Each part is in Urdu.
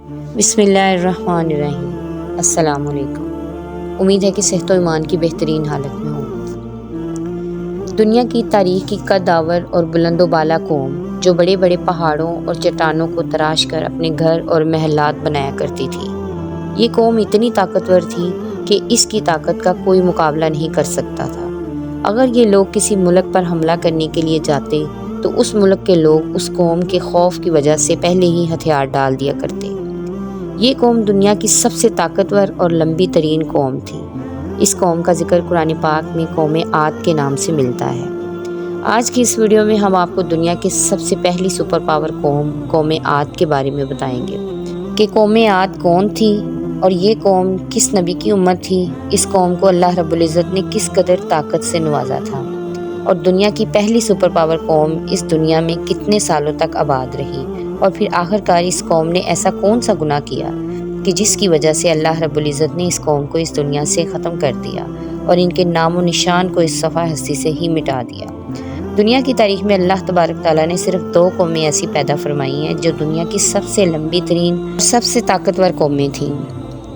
بسم اللہ الرحمن الرحیم۔ السلام علیکم۔ امید ہے کہ صحت و ایمان کی بہترین حالت میں ہوں۔ دنیا کی تاریخ کی قد آور اور بلند و بالا قوم جو بڑے بڑے پہاڑوں اور چٹانوں کو تراش کر اپنے گھر اور محلات بنایا کرتی تھی، یہ قوم اتنی طاقتور تھی کہ اس کی طاقت کا کوئی مقابلہ نہیں کر سکتا تھا۔ اگر یہ لوگ کسی ملک پر حملہ کرنے کے لیے جاتے تو اس ملک کے لوگ اس قوم کے خوف کی وجہ سے پہلے ہی ہتھیار ڈال دیا کرتے۔ یہ قوم دنیا کی سب سے طاقتور اور لمبی ترین قوم تھی۔ اس قوم کا ذکر قرآن پاک میں قوم عاد کے نام سے ملتا ہے۔ آج کی اس ویڈیو میں ہم آپ کو دنیا کی سب سے پہلی سپر پاور قوم عاد کے بارے میں بتائیں گے کہ قوم عاد کون تھی اور یہ قوم کس نبی کی امت تھی۔ اس قوم کو اللہ رب العزت نے کس قدر طاقت سے نوازا تھا اور دنیا کی پہلی سپر پاور قوم اس دنیا میں کتنے سالوں تک آباد رہی، اور پھر آخرکار اس قوم نے ایسا کون سا گناہ کیا کہ جس کی وجہ سے اللہ رب العزت نے اس قوم کو اس دنیا سے ختم کر دیا اور ان کے نام و نشان کو اس صفحہ ہستی سے ہی مٹا دیا۔ دنیا کی تاریخ میں اللہ تبارک تعالیٰ نے صرف 2 قومیں ایسی پیدا فرمائی ہیں جو دنیا کی سب سے لمبی ترین اور سب سے طاقتور قومیں تھیں۔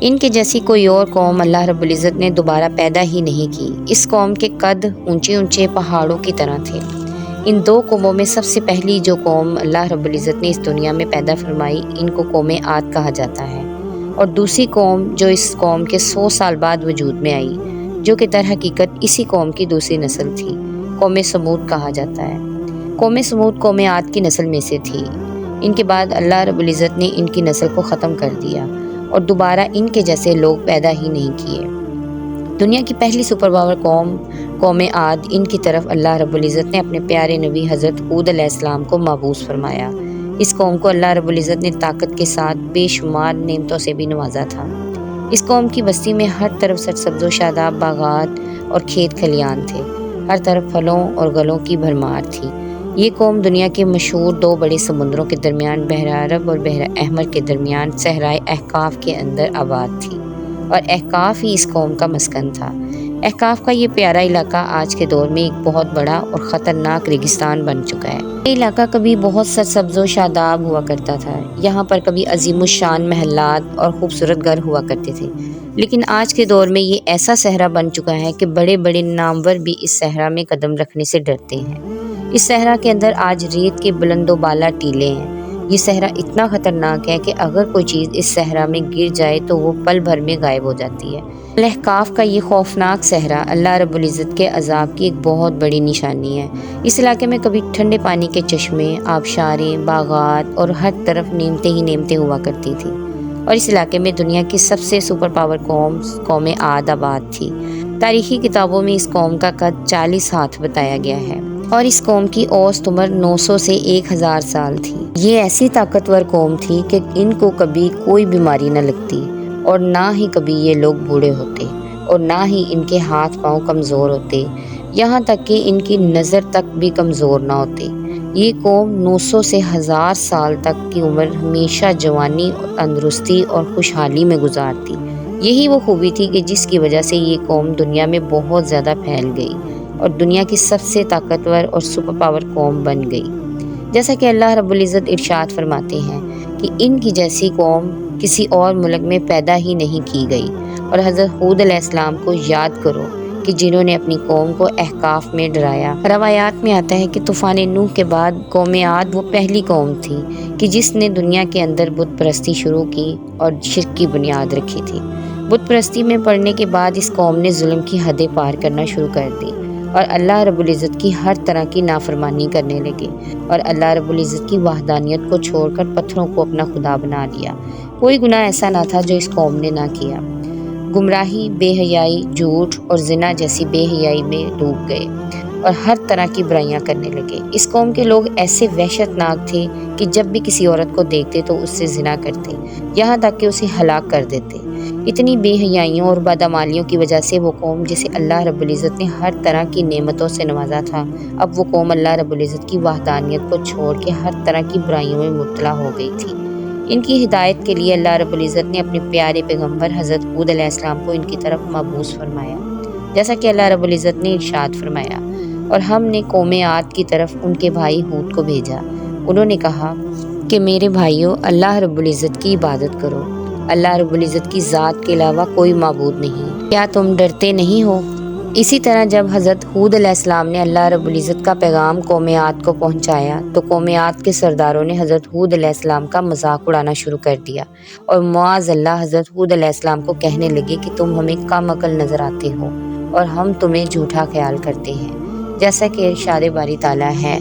ان کے جیسی کوئی اور قوم اللہ رب العزت نے دوبارہ پیدا ہی نہیں کی۔ اس قوم کے قد اونچے اونچے پہاڑوں کی طرح تھے۔ ان 2 قوموں میں سب سے پہلی جو قوم اللہ رب العزت نے اس دنیا میں پیدا فرمائی، ان کو قوم عاد کہا جاتا ہے، اور دوسری قوم جو اس قوم کے 100 سال بعد وجود میں آئی، جو کہ در حقیقت اسی قوم کی دوسری نسل تھی، قوم سمود کہا جاتا ہے۔ قوم سمود قوم عاد کی نسل میں سے تھی۔ ان کے بعد اللہ رب العزت نے ان کی نسل کو ختم کر دیا اور دوبارہ ان کے جیسے لوگ پیدا ہی نہیں کیے۔ دنیا کی پہلی سپر پاور قوم عاد، ان کی طرف اللہ رب العزت نے اپنے پیارے نبی حضرت ہود علیہ السلام کو مبعوث فرمایا۔ اس قوم کو اللہ رب العزت نے طاقت کے ساتھ بے شمار نعمتوں سے بھی نوازا تھا۔ اس قوم کی بستی میں ہر طرف سرسبز و شاداب باغات اور کھیت کھلیان تھے، ہر طرف پھلوں اور گلوں کی بھرمار تھی۔ یہ قوم دنیا کے مشہور 2 بڑے سمندروں کے درمیان، بحر عرب اور بحر احمر کے درمیان صحرائے احقاف کے اندر آباد تھی، اور احقاف ہی اس قوم کا مسکن تھا۔ احقاف کا یہ پیارا علاقہ آج کے دور میں ایک بہت بڑا اور خطرناک ریگستان بن چکا ہے۔ یہ علاقہ کبھی بہت سرسبز و شاداب ہوا کرتا تھا۔ یہاں پر کبھی عظیم الشان محلات اور خوبصورت گھر ہوا کرتے تھے، لیکن آج کے دور میں یہ ایسا صحرا بن چکا ہے کہ بڑے بڑے نامور بھی اس صحرا میں قدم رکھنے سے ڈرتے ہیں۔ اس صحرا کے اندر آج ریت کے بلند و بالا ٹیلے ہیں۔ یہ صحرا اتنا خطرناک ہے کہ اگر کوئی چیز اس صحرا میں گر جائے تو وہ پل بھر میں غائب ہو جاتی ہے۔ الاحقاف کا یہ خوفناک صحرا اللہ رب العزت کے عذاب کی ایک بہت بڑی نشانی ہے۔ اس علاقے میں کبھی ٹھنڈے پانی کے چشمے، آبشاریں، باغات اور ہر طرف نعمتیں ہی نعمتیں ہوا کرتی تھی، اور اس علاقے میں دنیا کی سب سے سپر پاور قوم عاد آباد تھی۔ تاریخی کتابوں میں اس قوم کا قد 40 ہاتھ بتایا گیا ہے، اور اس قوم کی اوسط عمر 900 سے 1000 سال تھی۔ یہ ایسی طاقتور قوم تھی کہ ان کو کبھی کوئی بیماری نہ لگتی، اور نہ ہی کبھی یہ لوگ بوڑھے ہوتے، اور نہ ہی ان کے ہاتھ پاؤں کمزور ہوتے، یہاں تک کہ ان کی نظر تک بھی کمزور نہ ہوتی۔ یہ قوم 900 سے 1000 سال تک کی عمر ہمیشہ جوانی، تندرستی اور خوشحالی میں گزارتی۔ یہی وہ خوبی تھی کہ جس کی وجہ سے یہ قوم دنیا میں بہت زیادہ پھیل گئی اور دنیا کی سب سے طاقتور اور سپر پاور قوم بن گئی۔ جیسا کہ اللہ رب العزت ارشاد فرماتے ہیں کہ ان کی جیسی قوم کسی اور ملک میں پیدا ہی نہیں کی گئی، اور حضرت ہود علیہ السلام کو یاد کرو کہ جنہوں نے اپنی قوم کو احقاف میں ڈرایا۔ روایات میں آتا ہے کہ طوفان نوح کے بعد قوم عاد وہ پہلی قوم تھی کہ جس نے دنیا کے اندر بت پرستی شروع کی اور شرک کی بنیاد رکھی تھی۔ بت پرستی میں پڑنے کے بعد اس قوم نے ظلم کی حدیں پار کرنا شروع کر دی اور اللہ رب العزت کی ہر طرح کی نافرمانی کرنے لگے، اور اللہ رب العزت کی وحدانیت کو چھوڑ کر پتھروں کو اپنا خدا بنا لیا۔ کوئی گناہ ایسا نہ تھا جو اس قوم نے نہ کیا۔ گمراہی، بے حیائی، جھوٹ اور زنا جیسی بے حیائی میں ڈوب گئے اور ہر طرح کی برائیاں کرنے لگے۔ اس قوم کے لوگ ایسے وحشت ناک تھے کہ جب بھی کسی عورت کو دیکھتے تو اس سے زنا کرتے، یہاں تک کہ اسے ہلاک کر دیتے۔ اتنی بے حیائیوں اور بدعمالیوں کی وجہ سے وہ قوم جسے اللہ رب العزت نے ہر طرح کی نعمتوں سے نوازا تھا، اب وہ قوم اللہ رب العزت کی وحدانیت کو چھوڑ کے ہر طرح کی برائیوں میں مبتلا ہو گئی تھی۔ ان کی ہدایت کے لیے اللہ رب العزت نے اپنے پیارے پیغمبر حضرت ہود علیہ السلام کو ان کی طرف مبعوث فرمایا، جیسا کہ اللہ رب العزت نے ارشاد فرمایا، اور ہم نے قوم عاد کی طرف ان کے بھائی ہود کو بھیجا۔ انہوں نے کہا کہ میرے بھائیوں، اللہ رب العزت کی عبادت کرو۔ اللہ رب العزت کی ذات کے علاوہ کوئی معبود نہیں۔ کیا تم ڈرتے نہیں ہو؟ اسی طرح جب حضرت ہود علیہ السلام نے اللہ رب العزت کا پیغام قوم عاد کو پہنچایا تو قوم عاد کے سرداروں نے حضرت ہود علیہ السلام کا مذاق اڑانا شروع کر دیا اور معاذ اللہ حضرت ہود علیہ السلام کو کہنے لگے کہ تم ہمیں کم عقل نظر آتے ہو اور ہم تمہیں جھوٹا خیال کرتے ہیں، جیسا کہ ارشاد باری تعالیٰ ہے،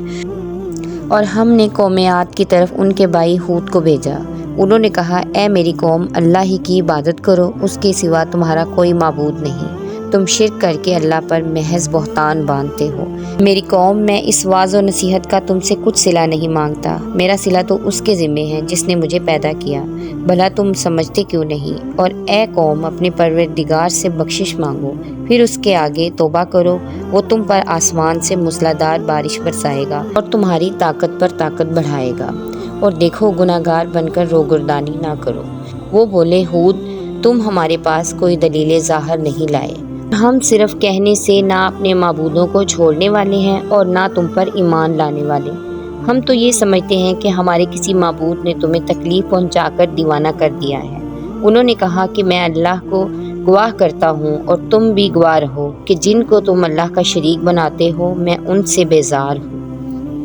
اور ہم نے قوم عاد کی طرف ان کے بھائی ہود کو بھیجا۔ انہوں نے کہا، اے میری قوم، اللہ ہی کی عبادت کرو، اس کے سوا تمہارا کوئی معبود نہیں۔ تم شرک کر کے اللہ پر محض بہتان باندھتے ہو۔ میری قوم، میں اس واعظ و نصیحت کا تم سے کچھ صلہ نہیں مانگتا، میرا صلہ تو اس کے ذمے ہے جس نے مجھے پیدا کیا، بھلا تم سمجھتے کیوں نہیں؟ اور اے قوم، اپنے پروردگار سے بخشش مانگو، پھر اس کے آگے توبہ کرو، وہ تم پر آسمان سے موسلادھار بارش برسائے گا اور تمہاری طاقت پر طاقت بڑھائے گا، اور دیکھو گناہگار بن کر روگردانی نہ کرو۔ وہ بولے، ہود، تم ہمارے پاس کوئی دلیل ظاہر نہیں لائے، ہم صرف کہنے سے نہ اپنے معبودوں کو چھوڑنے والے ہیں اور نہ تم پر ایمان لانے والے۔ ہم تو یہ سمجھتے ہیں کہ ہمارے کسی معبود نے تمہیں تکلیف پہنچا کر دیوانہ کر دیا ہے۔ انہوں نے کہا کہ میں اللہ کو گواہ کرتا ہوں اور تم بھی گواہ رہو کہ جن کو تم اللہ کا شریک بناتے ہو میں ان سے بیزار ہوں۔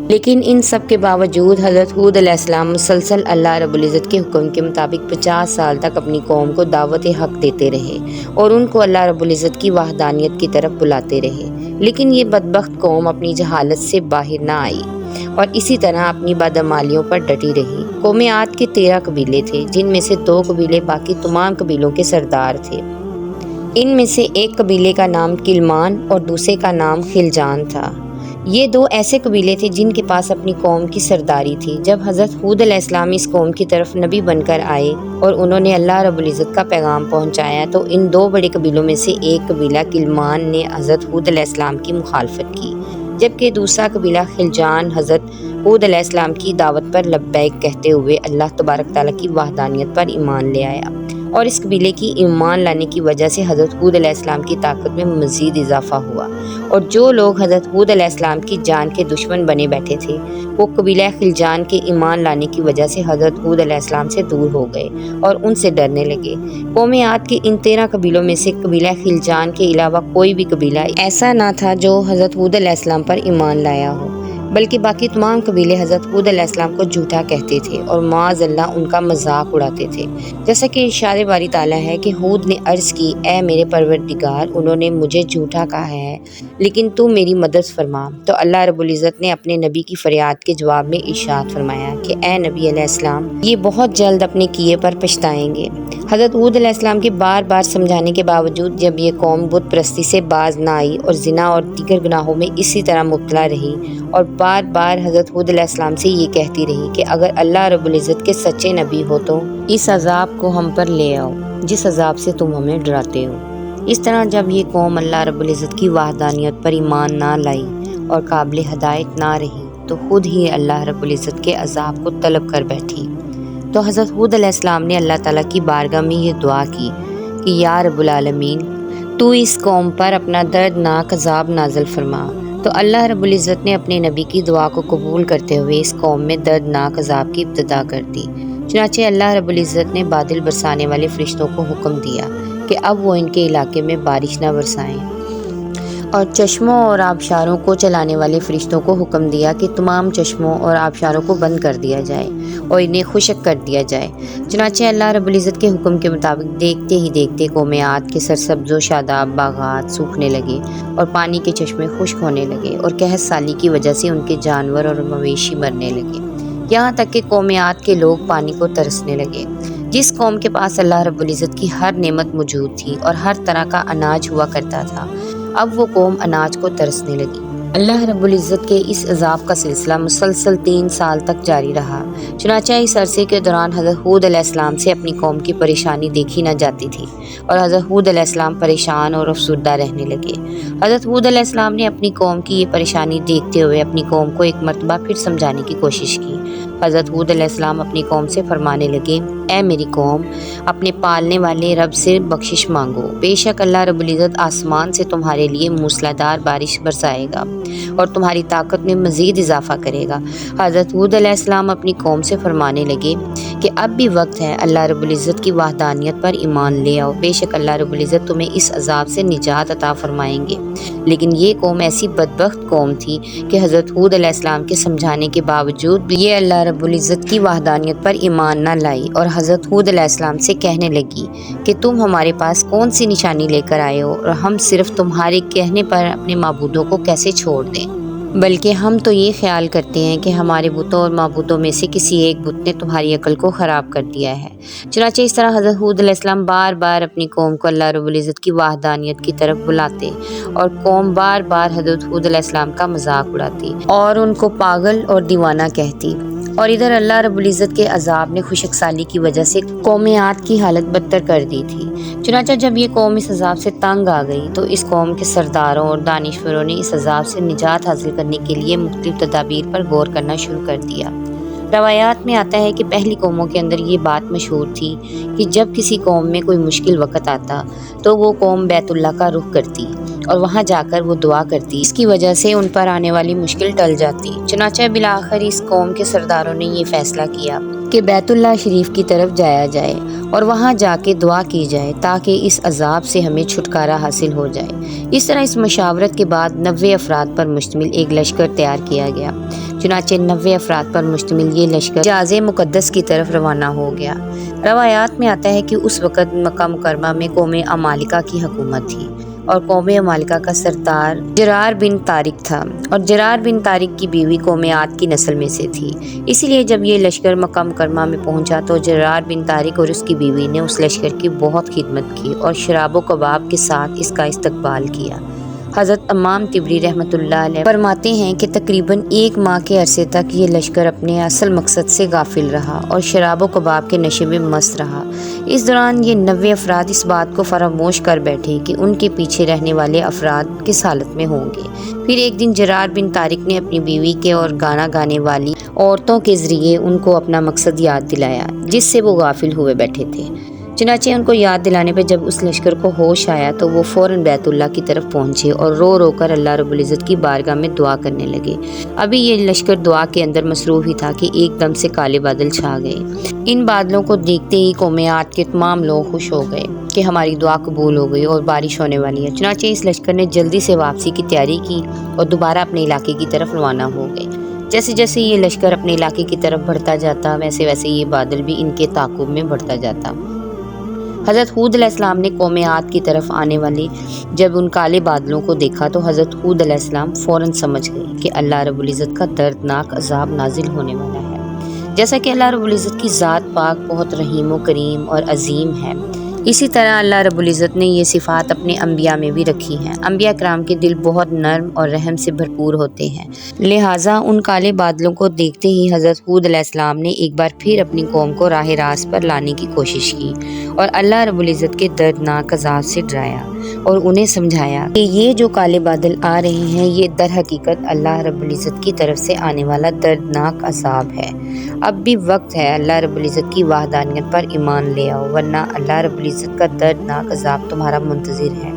لیکن ان سب کے باوجود حضرت ہود علیہ السلام مسلسل اللہ رب العزت کے حکم کے مطابق 50 سال تک اپنی قوم کو دعوت حق دیتے رہے اور ان کو اللہ رب العزت کی وحدانیت کی طرف بلاتے رہے، لیکن یہ بدبخت قوم اپنی جہالت سے باہر نہ آئی اور اسی طرح اپنی بدعمالیوں پر ڈٹی رہی۔ قوم عاد کے 13 قبیلے تھے، جن میں سے 2 قبیلے باقی تمام قبیلوں کے سردار تھے۔ ان میں سے ایک قبیلے کا نام کلمان اور دوسرے کا نام خلجان تھا۔ یہ 2 ایسے قبیلے تھے جن کے پاس اپنی قوم کی سرداری تھی۔ جب حضرت ہود علیہ السلام اس قوم کی طرف نبی بن کر آئے اور انہوں نے اللہ رب العزت کا پیغام پہنچایا تو ان 2 بڑے قبیلوں میں سے ایک قبیلہ کلمان نے حضرت ہود علیہ السلام کی مخالفت کی، جبکہ دوسرا قبیلہ خلجان حضرت ہود علیہ السلام کی دعوت پر لبیک کہتے ہوئے اللہ تبارک تعالیٰ کی وحدانیت پر ایمان لے آیا، اور اس قبیلے کی ایمان لانے کی وجہ سے حضرت ہود علیہ السلام کی طاقت میں مزید اضافہ ہوا، اور جو لوگ حضرت ہود علیہ السلام کی جان کے دشمن بنے بیٹھے تھے وہ قبیلہ خلجان کے ایمان لانے کی وجہ سے حضرت ہود علیہ السلام سے دور ہو گئے اور ان سے ڈرنے لگے۔ قوم عاد کے ان 13 قبیلوں میں سے قبیلہ خلجان کے علاوہ کوئی بھی قبیلہ ایسا نہ تھا جو حضرت ہود علیہ السلام پر ایمان لایا ہو، بلکہ باقی تمام قبیلے حضرت ہود علیہ السلام کو جھوٹا کہتے تھے اور معاذ اللہ ان کا مذاق اڑاتے تھے، جیسا کہ ارشاد باری تعالیٰ ہے کہ ہود نے عرض کی، اے میرے پروردگار، انہوں نے مجھے جھوٹا کہا ہے لیکن تو میری مدد فرما۔ تو اللہ رب العزت نے اپنے نبی کی فریاد کے جواب میں ارشاد فرمایا کہ اے نبی علیہ السلام، یہ بہت جلد اپنے کیے پر پچھتائیں گے۔ حضرت ہود علیہ السلام کے بار بار سمجھانے کے باوجود جب یہ قوم بت پرستی سے باز نہ آئی اور زنا اور دیگر گناہوں میں اسی طرح مبتلا رہی اور بار بار حضرت ہود علیہ السلام سے یہ کہتی رہی کہ اگر اللہ رب العزت کے سچے نبی ہو تو اس عذاب کو ہم پر لے آؤ جس عذاب سے تم ہمیں ڈراتے ہو۔ اس طرح جب یہ قوم اللہ رب العزت کی وحدانیت پر ایمان نہ لائی اور قابل ہدایت نہ رہی تو خود ہی اللہ رب العزت کے عذاب کو طلب کر بیٹھی۔ تو حضرت ہود علیہ السلام نے اللہ تعالیٰ کی بارگاہ میں یہ دعا کی کہ یا رب العالمین، تو اس قوم پر اپنا دردناک عذاب نازل فرما۔ تو اللہ رب العزت نے اپنے نبی کی دعا کو قبول کرتے ہوئے اس قوم میں دردناک عذاب کی ابتدا کر دی۔ چنانچہ اللہ رب العزت نے بادل برسانے والے فرشتوں کو حکم دیا کہ اب وہ ان کے علاقے میں بارش نہ برسائیں، اور چشموں اور آبشاروں کو چلانے والے فرشتوں کو حکم دیا کہ تمام چشموں اور آبشاروں کو بند کر دیا جائے اور انہیں خشک کر دیا جائے۔ چنانچہ اللہ رب العزت کے حکم کے مطابق دیکھتے ہی دیکھتے قوم عاد کے سرسبز و شاداب باغات سوکھنے لگے اور پانی کے چشمے خشک ہونے لگے اور قحط سالی کی وجہ سے ان کے جانور اور مویشی مرنے لگے، یہاں تک کہ قوم عاد کے لوگ پانی کو ترسنے لگے۔ جس قوم کے پاس اللہ رب العزت کی ہر نعمت موجود تھی اور ہر طرح کا اناج ہوا کرتا تھا، اب وہ قوم اناج کو ترسنے لگی۔ اللہ رب العزت کے اس عذاب کا سلسلہ مسلسل 3 سال تک جاری رہا۔ چنانچہ اس عرصے کے دوران حضرت ہود علیہ السلام سے اپنی قوم کی پریشانی دیکھی نہ جاتی تھی اور حضرت ہود علیہ السلام پریشان اور افسردہ رہنے لگے۔ حضرت ہود علیہ السلام نے اپنی قوم کی یہ پریشانی دیکھتے ہوئے اپنی قوم کو ایک مرتبہ پھر سمجھانے کی کوشش کی حضرت ہود علیہ السلام اپنی قوم سے فرمانے لگے، اے میری قوم، اپنے پالنے والے رب سے بخشش مانگو، بے شک اللہ رب العزت آسمان سے تمہارے لیے موسلادھار بارش برسائے گا اور تمہاری طاقت میں مزید اضافہ کرے گا۔ حضرت ہود علیہ السلام اپنی قوم سے فرمانے لگے کہ اب بھی وقت ہے، اللہ رب العزت کی وحدانیت پر ایمان لے آؤ، بے شک اللہ رب العزت تمہیں اس عذاب سے نجات عطا فرمائیں گے۔ لیکن یہ قوم ایسی بدبخت قوم تھی کہ حضرت ہود علیہ السلام کے سمجھانے کے باوجود بھی یہ اللہ رب العزت کی وحدانیت پر ایمان نہ لائی اور حضرت ہود علیہ السلام سے کہنے لگی کہ تم ہمارے پاس کون سی نشانی لے کر آئے ہو اور ہم صرف تمہارے کہنے پر اپنے معبودوں کو کیسے چھوڑ دیں؟ بلکہ ہم تو یہ خیال کرتے ہیں کہ ہمارے بتوں اور معبودوں میں سے کسی ایک بت نے تمہاری عقل کو خراب کر دیا ہے۔ چنانچہ اس طرح حضرت ہود علیہ السلام بار بار اپنی قوم کو اللہ رب العزت کی وحدانیت کی طرف بلاتے اور قوم بار بار حضرت ہود علیہ السلام کا مذاق اڑاتی اور ان کو پاگل اور دیوانہ کہتی، اور ادھر اللہ رب العزت کے عذاب نے خشک سالی کی وجہ سے قوم عاد کی حالت بدتر کر دی تھی۔ چنانچہ جب یہ قوم اس عذاب سے تنگ آ گئی تو اس قوم کے سرداروں اور دانشوروں نے اس عذاب سے نجات حاصل کرنے کے لیے مختلف تدابیر پر غور کرنا شروع کر دیا۔ روایات میں آتا ہے کہ پہلی قوموں کے اندر یہ بات مشہور تھی کہ جب کسی قوم میں کوئی مشکل وقت آتا تو وہ قوم بیت اللہ کا رخ کرتی اور وہاں جا کر وہ دعا کرتی، اس کی وجہ سے ان پر آنے والی مشکل ٹل جاتی۔ چنانچہ بالآخر اس قوم کے سرداروں نے یہ فیصلہ کیا کہ بیت اللہ شریف کی طرف جایا جائے اور وہاں جا کے دعا کی جائے تاکہ اس عذاب سے ہمیں چھٹکارا حاصل ہو جائے۔ اس طرح اس مشاورت کے بعد 90 افراد پر مشتمل ایک لشکر تیار کیا گیا۔ چنانچہ 90 افراد پر مشتمل یہ لشکر حجاز مقدس کی طرف روانہ ہو گیا۔ روایات میں آتا ہے کہ اس وقت مکہ مکرمہ میں قوم عمالقہ کی حکومت تھی اور قوم عمالقہ کا سردار جرار بن طارق تھا، اور جرار بن طارق کی بیوی قوم عاد کی نسل میں سے تھی۔ اسی لیے جب یہ لشکر مکہ مکرمہ میں پہنچا تو جرار بن طارق اور اس کی بیوی نے اس لشکر کی بہت خدمت کی اور شراب و کباب کے ساتھ اس کا استقبال کیا۔ حضرت امام طبری رحمۃ اللہ علیہ فرماتے ہیں کہ تقریباً 1 ماہ کے عرصے تک یہ لشکر اپنے اصل مقصد سے غافل رہا اور شراب و کباب کے نشے میں مست رہا۔ اس دوران یہ 90 افراد اس بات کو فراموش کر بیٹھے کہ ان کے پیچھے رہنے والے افراد کس حالت میں ہوں گے۔ پھر ایک دن جرار بن طارق نے اپنی بیوی کے اور گانا گانے والی عورتوں کے ذریعے ان کو اپنا مقصد یاد دلایا جس سے وہ غافل ہوئے بیٹھے تھے۔ چنانچہ ان کو یاد دلانے پہ جب اس لشکر کو ہوش آیا تو وہ فوراً بیت اللہ کی طرف پہنچے اور رو رو کر اللہ رب العزت کی بارگاہ میں دعا کرنے لگے۔ ابھی یہ لشکر دعا کے اندر مصروف ہی تھا کہ ایک دم سے کالے بادل چھا گئے۔ ان بادلوں کو دیکھتے ہی قوم عاد کے تمام لوگ خوش ہو گئے کہ ہماری دعا قبول ہو گئی اور بارش ہونے والی ہے۔ چنانچہ اس لشکر نے جلدی سے واپسی کی تیاری کی اور دوبارہ اپنے علاقے کی طرف روانہ ہو گئے۔ جیسے جیسے یہ لشکر اپنے علاقے کی طرف بڑھتا جاتا ویسے ویسے یہ بادل بھی ان کے تعاقب میں بڑھتا جاتا۔ حضرت ہود علیہ السلام نے قوم عاد کی طرف آنے والے جب ان کالے بادلوں کو دیکھا تو حضرت ہود علیہ السلام فوراً سمجھ گئے کہ اللہ رب العزت کا دردناک عذاب نازل ہونے والا ہے۔ جیسا کہ اللہ رب العزت کی ذات پاک بہت رحیم و کریم اور عظیم ہے، اسی طرح اللہ رب العزت نے یہ صفات اپنے انبیاء میں بھی رکھی ہیں۔ انبیاء کرام کے دل بہت نرم اور رحم سے بھرپور ہوتے ہیں، لہٰذا ان کالے بادلوں کو دیکھتے ہی حضرت ہود علیہ السلام نے ایک بار پھر اپنی قوم کو راہ راست پر لانے کی کوشش کی اور اللہ رب العزت کے دردناک عذاب سے ڈرایا اور انہیں سمجھایا کہ یہ جو کالے بادل آ رہے ہیں یہ در حقیقت اللہ رب العزت کی طرف سے آنے والا دردناک عذاب ہے۔ اب بھی وقت ہے، اللہ رب العزت کی وحدانیت پر ایمان لے آؤ ورنہ اللہ رب العزت کا دردناک عذاب تمہارا منتظر ہے۔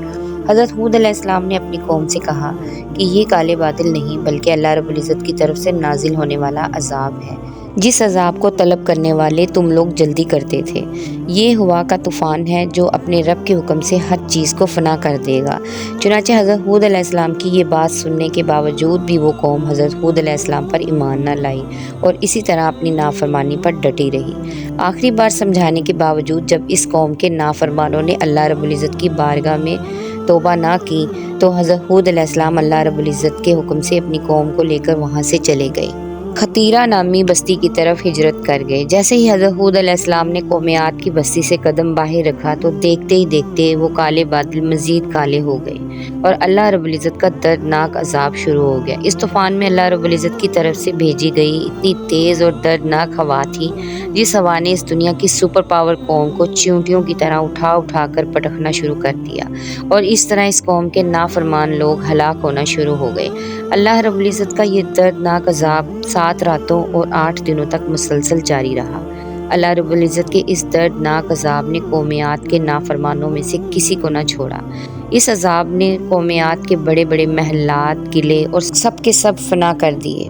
حضرت ہود علیہ السلام نے اپنی قوم سے کہا کہ یہ کالے بادل نہیں بلکہ اللہ رب العزت کی طرف سے نازل ہونے والا عذاب ہے، جس عذاب کو طلب کرنے والے تم لوگ جلدی کرتے تھے۔ یہ ہوا کا طوفان ہے جو اپنے رب کے حکم سے ہر چیز کو فنا کر دے گا۔ چنانچہ حضرت ہود علیہ السلام کی یہ بات سننے کے باوجود بھی وہ قوم حضرت ہود علیہ السلام پر ایمان نہ لائی اور اسی طرح اپنی نافرمانی پر ڈٹی رہی۔ آخری بار سمجھانے کے باوجود جب اس قوم کے نافرمانوں نے اللہ رب العزت کی بارگاہ میں توبہ نہ کی تو حضرت ہود علیہ السلام اللہ رب العزت کے حکم سے اپنی قوم کو لے کر وہاں سے چلے گئے، خطیرہ نامی بستی کی طرف ہجرت کر گئے۔ جیسے ہی حضرت ہود علیہ السلام نے قوم عاد کی بستی سے قدم باہر رکھا تو دیکھتے ہی دیکھتے وہ کالے بادل مزید کالے ہو گئے اور اللہ رب العزت کا دردناک عذاب شروع ہو گیا۔ اس طوفان میں اللہ رب العزت کی طرف سے بھیجی گئی اتنی تیز اور دردناک ہوا تھی جس ہوا نے اس دنیا کی سپر پاور قوم کو چیونٹیوں کی طرح اٹھا اٹھا کر پٹکنا شروع کر دیا اور اس طرح اس قوم کے نافرمان لوگ ہلاک ہونا شروع ہو گئے۔ اللہ رب العزت کا یہ دردناک عذاب 7 راتوں اور 8 دنوں تک مسلسل جاری رہا۔ اللہ رب العزت کے اس دردناک عذاب نے قومیات کے نافرمانوں میں سے کسی کو نہ چھوڑا۔ اس عذاب نے قومیات کے بڑے بڑے محلات، قلعے اور سب کے سب فنا کر دیے،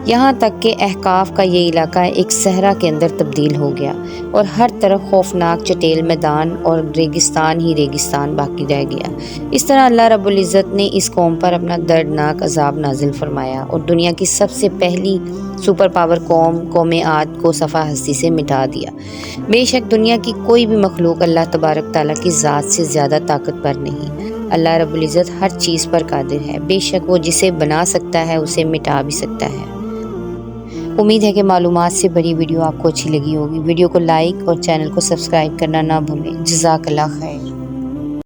یہاں تک کہ احقاف کا یہ علاقہ ایک صحرا کے اندر تبدیل ہو گیا اور ہر طرف خوفناک چٹیل میدان اور ریگستان ہی ریگستان باقی رہ گیا۔ اس طرح اللہ رب العزت نے اس قوم پر اپنا دردناک عذاب نازل فرمایا اور دنیا کی سب سے پہلی سپر پاور قوم عاد کو صفحہ ہستی سے مٹا دیا۔ بے شک دنیا کی کوئی بھی مخلوق اللہ تبارک تعالیٰ کی ذات سے زیادہ طاقتور نہیں۔ اللہ رب العزت ہر چیز پر قادر ہے، بے شک وہ جسے بنا سکتا ہے اسے مٹا بھی سکتا ہے۔ امید ہے کہ معلومات سے بڑی ویڈیو آپ کو اچھی لگی ہوگی۔ ویڈیو کو لائک اور چینل کو سبسکرائب کرنا نہ بھولیں۔ جزاک اللہ خیر۔